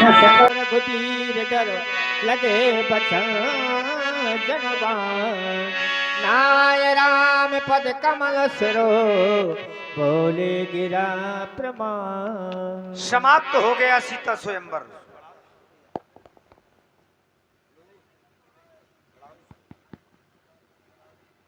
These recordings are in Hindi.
रघुबीर डर लगे बचन जनबान नाय राम पद कमल सिरो बोले गिरा प्रमाण। समाप्त हो गया सीता स्वयंवर।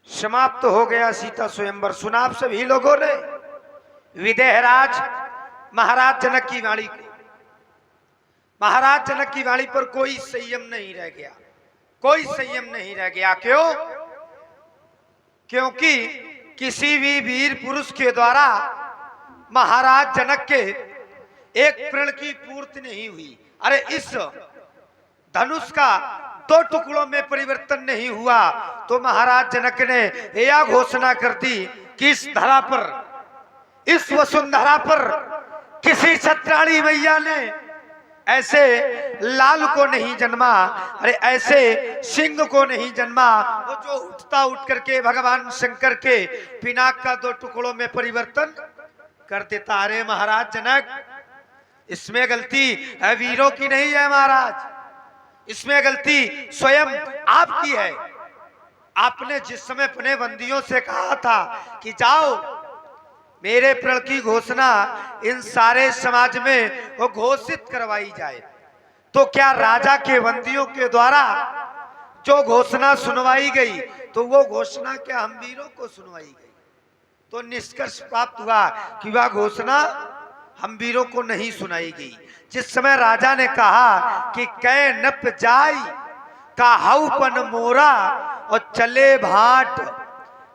समाप्त हो गया सीता स्वयंवर। सुना आप सभी लोगों ने विदेहराज महाराज जनक की वाणी को। महाराज जनक की वाणी पर कोई संयम नहीं रह गया, कोई संयम नहीं रह गया। क्यों? क्योंकि किसी भी वीर पुरुष के द्वारा महाराज जनक के एक प्रण की पूर्ति नहीं हुई। अरे इस धनुष का दो टुकड़ों में परिवर्तन नहीं हुआ तो महाराज जनक ने यह घोषणा कर दी कि इस धरा पर, इस वसुंधरा पर किसी छत्राणी मैया ने ऐसे लाल को नहीं जन्मा, अरे ऐसे सिंह को नहीं जन्मा वो जो उठता उठ करके भगवान शंकर के पिनाक का दो टुकड़ों में परिवर्तन कर देता। अरे महाराज जनक, इसमें गलती वीरों की नहीं है महाराज, इसमें गलती स्वयं आपकी है। आपने जिस समय अपने बंदियों से कहा था कि जाओ मेरे प्रण की घोषणा इन सारे समाज में वो घोषित करवाई जाए, तो क्या राजा के बंदियों के द्वारा जो घोषणा सुनवाई गई तो वो घोषणा क्या हम वीरों को सुनवाई गई? तो निष्कर्ष प्राप्त हुआ कि वह घोषणा हम वीरों को नहीं सुनाई गई। जिस समय राजा ने कहा कि कै नप जाई काहूपन मोरा और चले भाट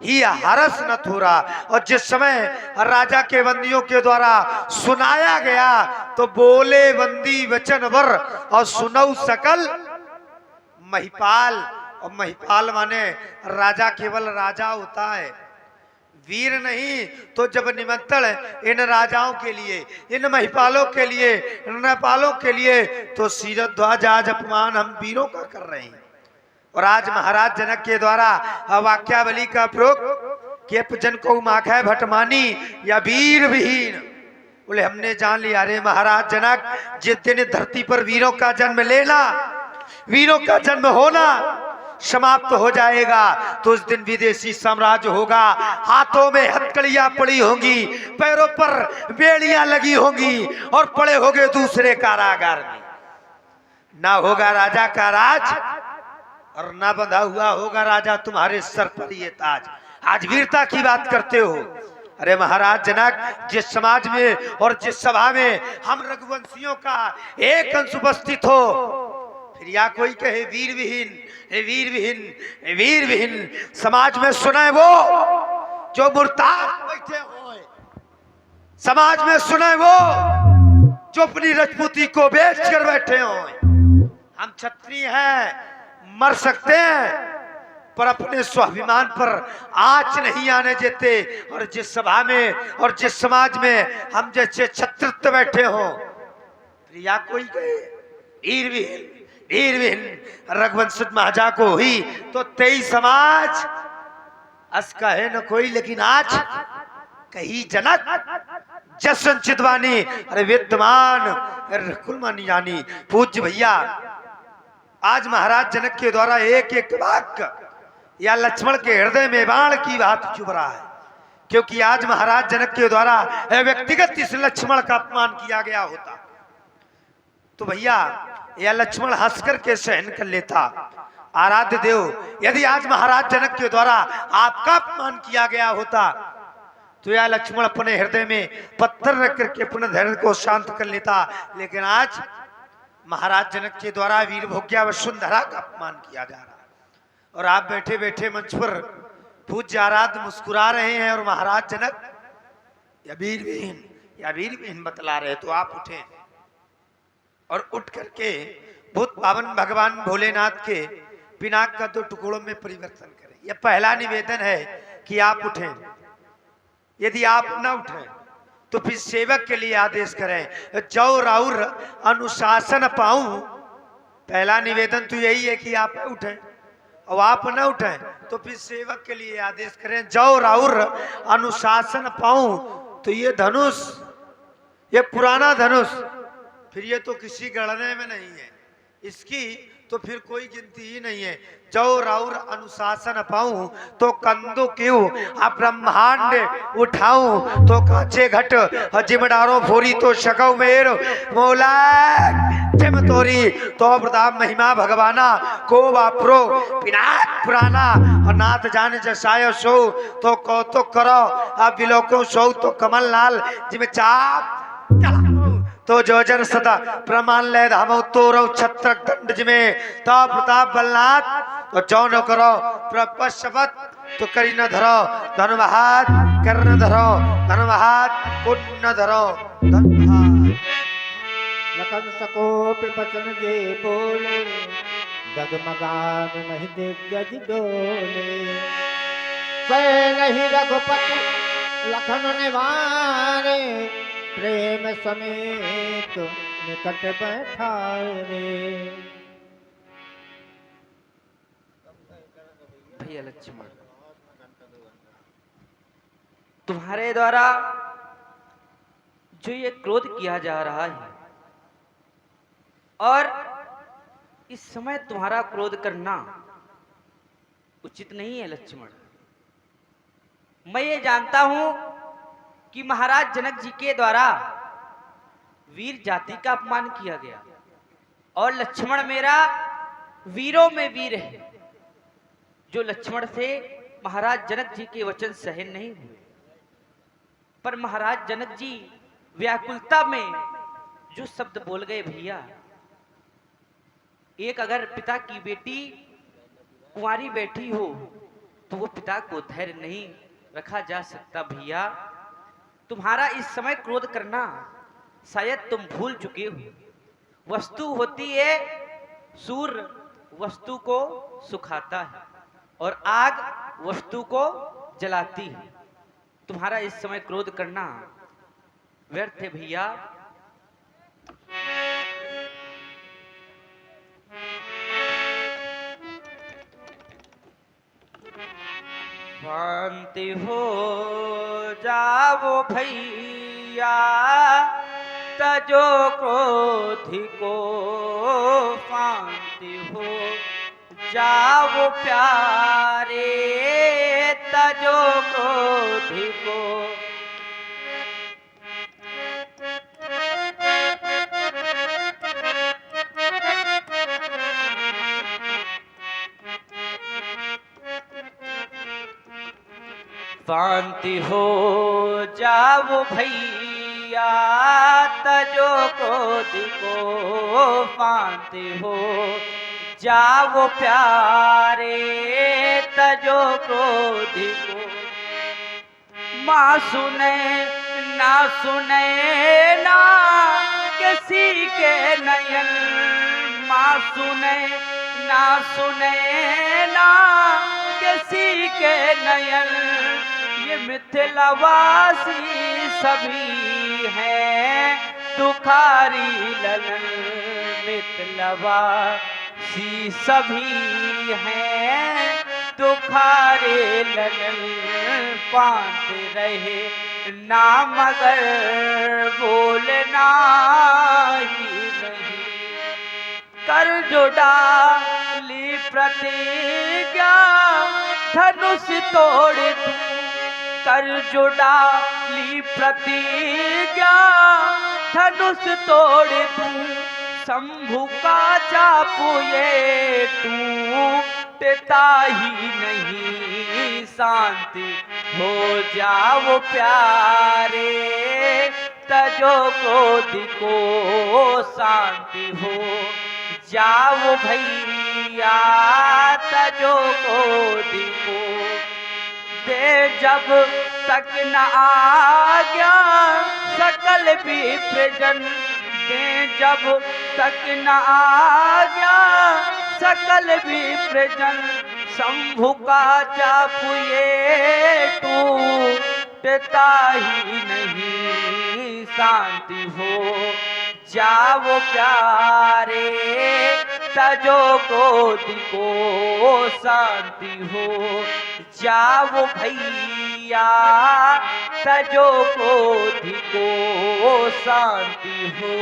ही हरस न थोरा, और जिस समय राजा के बंदियों के द्वारा सुनाया गया तो बोले बंदी वचन वर और सुनऊ सकल महिपाल। और महिपाल माने राजा केवल राजा होता है, वीर नहीं। तो जब निमंत्रण इन राजाओं के लिए, इन महिपालों के लिए, इन नेपालों के लिए, तो सीरत ध्वज आज अपमान हम वीरों का कर रहे हैं। और आज महाराज जनक के द्वारा वाक्यावली का प्रयोग कि जन को माखै भटमानी या वीर विहीन, बोले हमने जान लिया। अरे महाराज जनक, जिस दिन धरती पर वीरों का जन्म लेना, वीरों का जन्म होना समाप्त हो जाएगा तो उस दिन विदेशी साम्राज्य होगा, हाथों में हथकड़ियां पड़ी होंगी, पैरों पर बेड़ियां लगी होंगी और पड़े होंगे दूसरे कारागार में। ना होगा राजा का राज और ना बंधा हुआ होगा राजा तुम्हारे सर पर ये ताज। आज वीरता की बात करते हो। अरे महाराज जनक, जिस समाज में और जिस सभा में हम रघुवंशियों का एक अंश उपस्थित हो, फिर या कोई कहे वीर विहीन, वीर विहीन, वीर विहीन, समाज में सुने वो जो मुर्ताद बैठे हो, समाज में सुने वो जो अपनी राजपूती को बेच कर बैठे हो। हम क्षत्रिय हैं, मर सकते हैं पर अपने स्वाभिमान पर आंच नहीं आने देते। और जिस सभा में और जिस समाज में हम जैसे छत्रत्व बैठे हो, या कोई कहे वीर विहीन, वीर विहीन, रघुवंश महाजा को हुई तो 23 समाज अस कहे न कोई, लेकिन आज कही जनक जसन चितवानी। अरे विद्यमान कुल मानी जानी। पूज्य भैया, आज महाराज जनक के द्वारा एक एक वाक्य या लक्ष्मण के हृदय में बाण की बात चुभ रहा है, क्योंकि आज महाराज जनक के द्वारा व्यक्तिगत इस लक्ष्मण का अपमान किया गया होता तो भैया यह लक्ष्मण हंस करके सहन कर लेता। आराध्य देव, यदि आज महाराज जनक के द्वारा आपका अपमान किया गया होता तो यह लक्ष्मण अपने हृदय में पत्थर रख करके अपने धैर्य को शांत कर लेता। लेकिन आज महाराज जनक के द्वारा वीर भोग्या वसुंधरा का अपमान किया जा रहा है और आप बैठे बैठे मंच पर पूज्य आराध्य मुस्कुरा रहे हैं और महाराज जनक या वीर विहीन बतला रहे। तो आप उठे और उठ करके भूत पावन भगवान भोलेनाथ के पिनाक का 2 टुकड़ों में परिवर्तन करें। यह पहला निवेदन है कि आप उठें। यदि आप न उठें तो फिर सेवक के लिए आदेश करें, जो राउर अनुशासन पाऊं। पहला निवेदन तो यही है कि आप उठें, और आप न उठें तो फिर सेवक के लिए आदेश करें, जो राउर अनुशासन पाऊं। तो ये धनुष, ये पुराना धनुष फिर ये तो किसी गणने में नहीं है, इसकी तो फिर कोई गिनती ही नहीं है। जो राउर अनुशासन पाऊं तो कंदु क्यों अब ब्रह्मांड उठाऊं, तो काचे घट जिमडारो फोरी तो शकौ मेर मोला जिम तोरी, तो प्रताप महिमा भगवाना को वापरो पिनाक पुराना, और नाथ जाने जसायो सो तो कौतुक करो अब बिलोको सो, तो कमल लाल जिम चाप तो जोजन सदा प्रमाण ले धामो तोरो छत्र दंड जिमे, तो प्रताप बलनाथ तो जौन करो प्रपशवत तो करी न धरो, धनुवाहात कर्ण धरो, धनुवाहात पुण्य धरो, धनुवाहात। लखन सकोप बचन जे बोले, डगमगान महि दिग्गज डोले। सह नहीं रघुपति लखन निवारे, प्रेम समेत निकट बैठारे। भैया लक्ष्मण, तुम्हारे द्वारा जो ये क्रोध किया जा रहा है, और इस समय तुम्हारा क्रोध करना उचित नहीं है लक्ष्मण। मैं ये जानता हूं कि महाराज जनक जी के द्वारा वीर जाति का अपमान किया गया, और लक्ष्मण मेरा वीरों में वीर है। जो लक्ष्मण से महाराज जनक जी के वचन सहन नहीं हुए, पर महाराज जनक जी व्याकुलता में जो शब्द बोल गए भैया, एक अगर पिता की बेटी कुंवारी बैठी हो तो वो पिता को धैर्य नहीं रखा जा सकता। भैया तुम्हारा इस समय क्रोध करना शायद तुम भूल चुके हो। वस्तु होती है सूर्य वस्तु को सुखाता है, और आग वस्तु को जलाती है। तुम्हारा इस समय क्रोध करना व्यर्थ है भैया। शांति हो जाओ भैया, तजो क्रोधि को शांति हो जाओ प्यारे, तजो क्रोधि को। शांति हो जाओ भैया, तजो क्रोधि को शांति हो जाओ प्यारे, तजो क्रोधि को। माँ सुने ना किसी के नयन, माँ सुने ना किसी के नयन, ये मिथिलावासी सभी हैं दुखारी ललन। मिथिलावासी सभी हैं दुखारे ललन, पाते रहे ना मगर बोलना ही नहीं। कर जो डाली प्रतिज्ञा धनुष तोड़ दूं, कर जो डाली प्रतिज्ञा धनुष तोड़ दूं। शंभु का चापू ये टूटता ही नहीं, शांति हो जाओ प्यारे, तजो क्रोधि को शांति हो जाओ भैया, तजो क्रोधि को। दे जब तक न आज्ञा सकल विप्रजन, दे जब तक न आज्ञा सकल विप्रजन। शंभु का चापू ये टूटता ही नहीं, शांति हो जाओ प्यारे, तजो क्रोधि को शांति हो जाओ भैया, तजो क्रोधि को शांति हो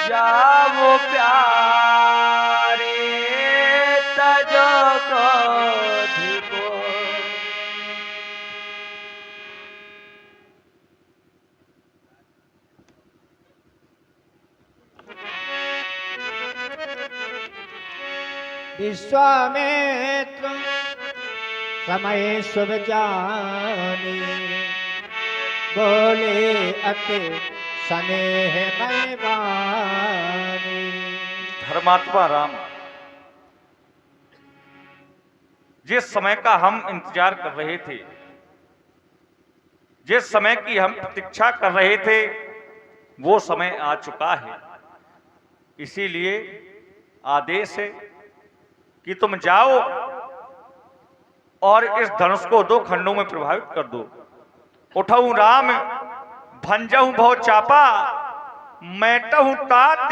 जाओ प्यारे तजो क्रोध को। विश्वामित्र समय शुभ जानी, बोले अति स्नेह मैं वाणी। धर्मात्मा राम, जिस समय का हम इंतजार कर रहे थे, जिस समय की हम प्रतीक्षा कर रहे थे, वो समय आ चुका है। इसीलिए आदेश है कि तुम जाओ और इस धनुष को 2 खंडों में प्रभावित कर दो। उठऊ राम भंजहु भव चापा, मैटहु तात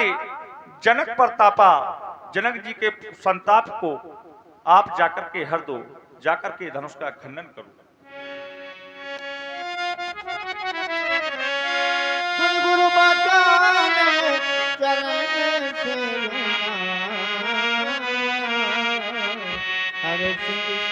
जनक प्रतापा। जनक जी के संताप को आप जाकर के हर दो, जाकर के धनुष का खंडन करो। गुरु बचान चरण से हर सिंह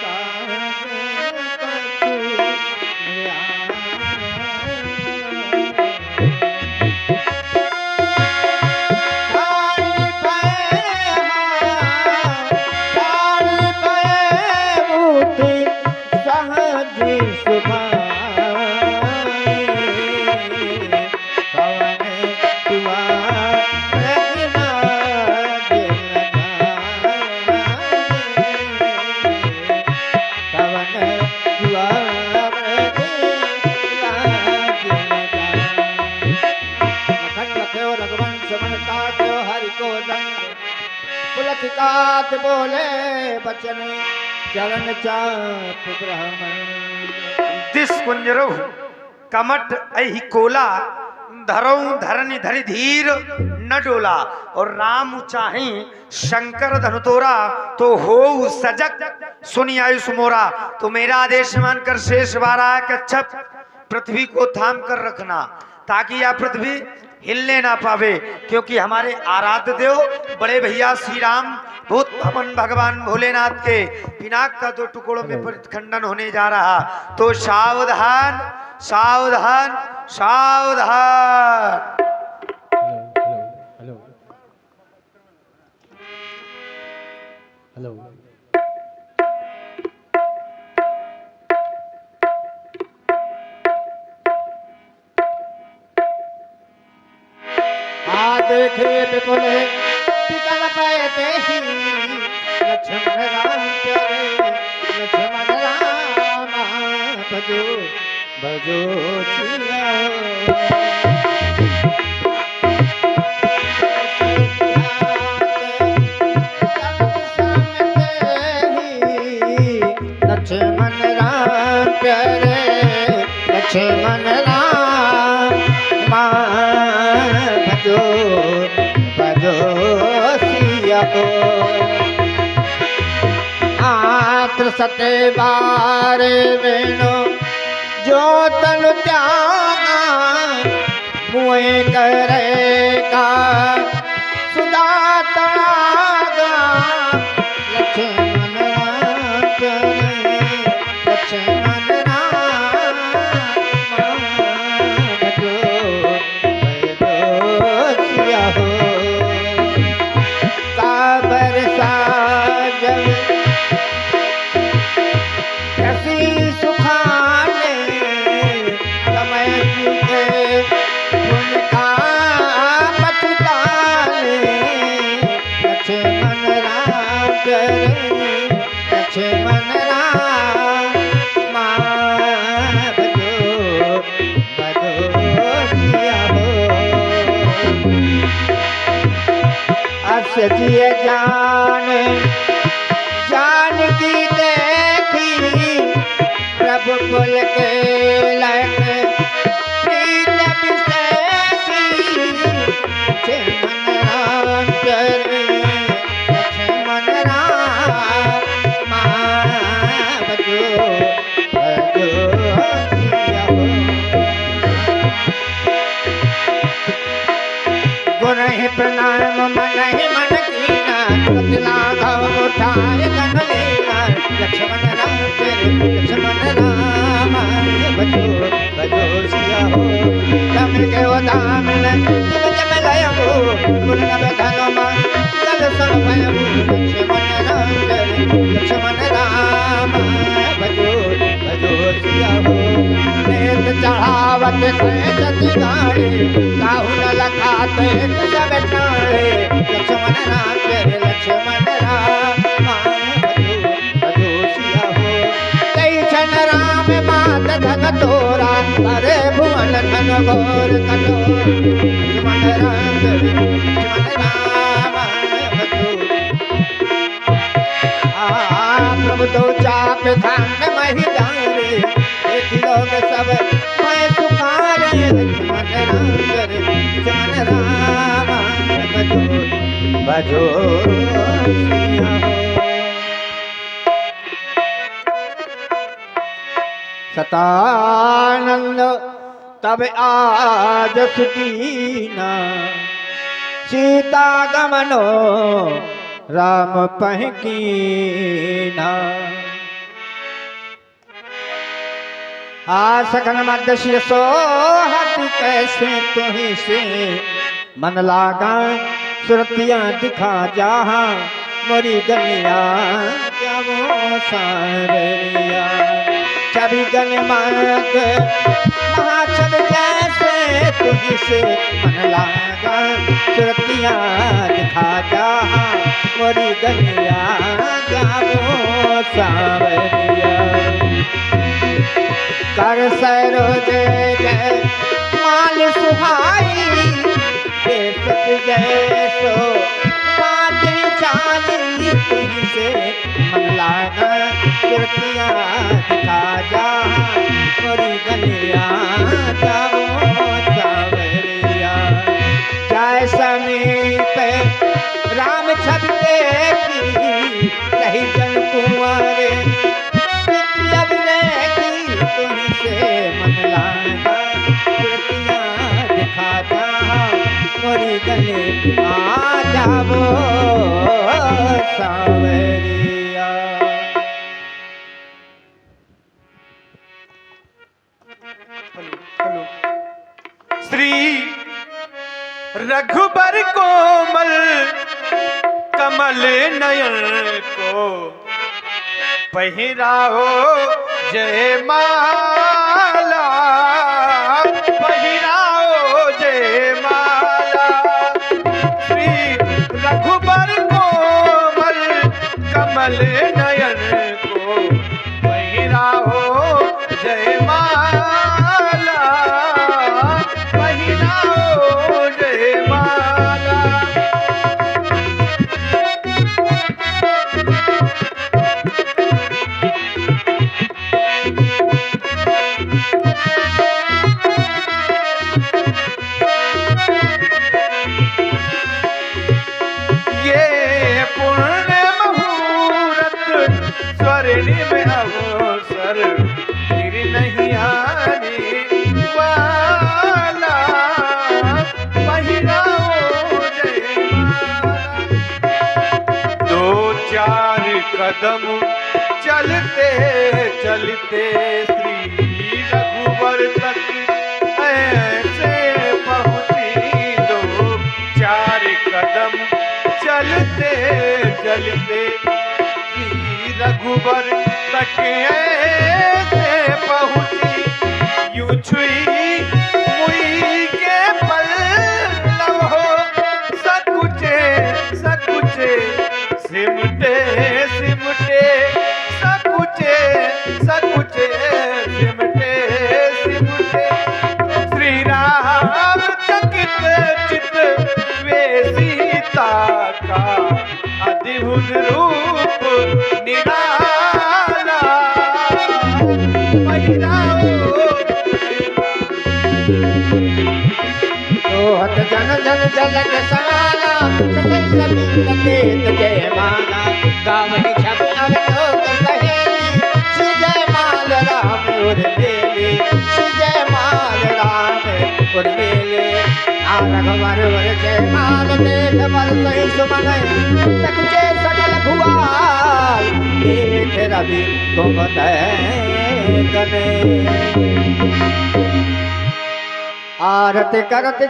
पुलकितात बोले बचन चरण चाप ब्राह्मण। दिस कुंजरु कमट अहि कोला, धरऊ धरनी धरि धीर न डोला। और राम चाहे शंकर धनुतोरा, तो हो सजग सुनी आयुष मोरा। तो मेरा आदेश मानकर शेष बारा कच्छप पृथ्वी को थाम कर रखना, ताकि यह पृथ्वी हिलने ना पावे। क्योंकि हमारे आराध्य देव बड़े भैया श्री राम भूत भवन भगवान भोलेनाथ के पिनाक का 2 टुकड़ों में खंडन होने जा रहा। तो सावधान सावधान सावधान। Hello hello hello. देखे विपुल पिकल पैते ही, लक्ष्मण राम प्यारे लक्ष्मण राम भजो भजो सिया। लक्ष्मण राम प्यारे लक्ष्मण राम भजो भजो सिया। आत्र सते बारे वेणो जो तन त्यागा, मुए करेगा सुधा तड़ागा। लक्ष्मण राम प्यारे लक्ष्मण राम भजो भजो सिया हो। काबर साजन कैसी सुखाने, समय के उनका पछताने। लक्ष्मण राम प्यारे लक्ष्मण राम भजो भजो सिया हो। अर्श जिए जाने जान की देखी, प्रभु कुल के लग प्रीत विषेखी। लक्ष्मण राम प्यारे लक्ष्मण राम भजो भजो सिया हो। गुण ही प्रणाम नहीं मन कीना बतला घाव उठाए धन लीना लक्ष्मण राम तेरे लक्ष्मण राम बजो बजो सिया हो तम के वो दामिन जब जब लयमु गुण नभ धनुमा जल सन भयमु लक्ष्मण राम तेरे लक्ष्मण राम बजो बजो सिया हो नेत चढ़ावत सती गाड़ी काहू न लखाते सब ठाणे लक्ष्मण राम तेरे लक्ष्मण राम बजो बजो सिया हो कई छन राम मात धन तोरा अरे भुवन धन घोर कठोर लक्ष्मण राम तेरे लक्ष्मण राम बजो प्रभु तो चाप धान मही डारे एक लोग सब मैं सुखारे लक्ष्मण राम तेरे लक्ष्मण राम बजो बजो सिया हो सतानंद तब आज सुदीना सीता गमनो राम पहकीना सकन मध्य शीर्षो हाथी कैसे तुही से मन लागा सुरतियां दिखा जहाँ मोरी गलिया जावो सारिया छवि गल माग महाछद जैसे तुही से मन लागा सुरतियां दिखा जहाँ मोरी गलिया जावो सावरिया कर सरोज जय माल सुहाई बेसत जय सो बात चाली तुझी से मन लागा सुरतियां दिखा जा मोरी गलिया जाओ सावरिया जय समीप राम छब देखी कही जन कुंवरे मन लागा सुरतियां दिखा जा मोरी गले आ जावो सावरिया श्री रघुबर कोमल कमल नयन को पहिराओ जय माला पहिराओ जय माला श्री रघुबर कोमल कमल नयन को पहिराओ जय माला पहिराओ जय माला स्वर्णिम अवसर फिर नहीं आने वाला पहिराओ जय माला दो चार कदम चलते चलते श्री रघुवर तक ऐसे पहुँची दो चार कदम चलते चलते रघुबर तक ऐसे पहुँची यूं छुई मुई के पल्लव हो सकुचे सकुचे सिमटे सिमटे सकुचे सकुचे सिमटे सिमटे श्री राम चकित चित वे सीता का अद्भुत रूप निराला पहिराओ हत जन जन जलक सवाला सतत सबिंद तेत जय माला गावहि छब अवलोक सहेली श्री जय माल राम उर्मिले श्री जय माल राम उर्मिले नारद राघवर वर्षे माल देख बरसै सुमन सकुचे सकल भुआल देख रवि घुमत गने आरत करत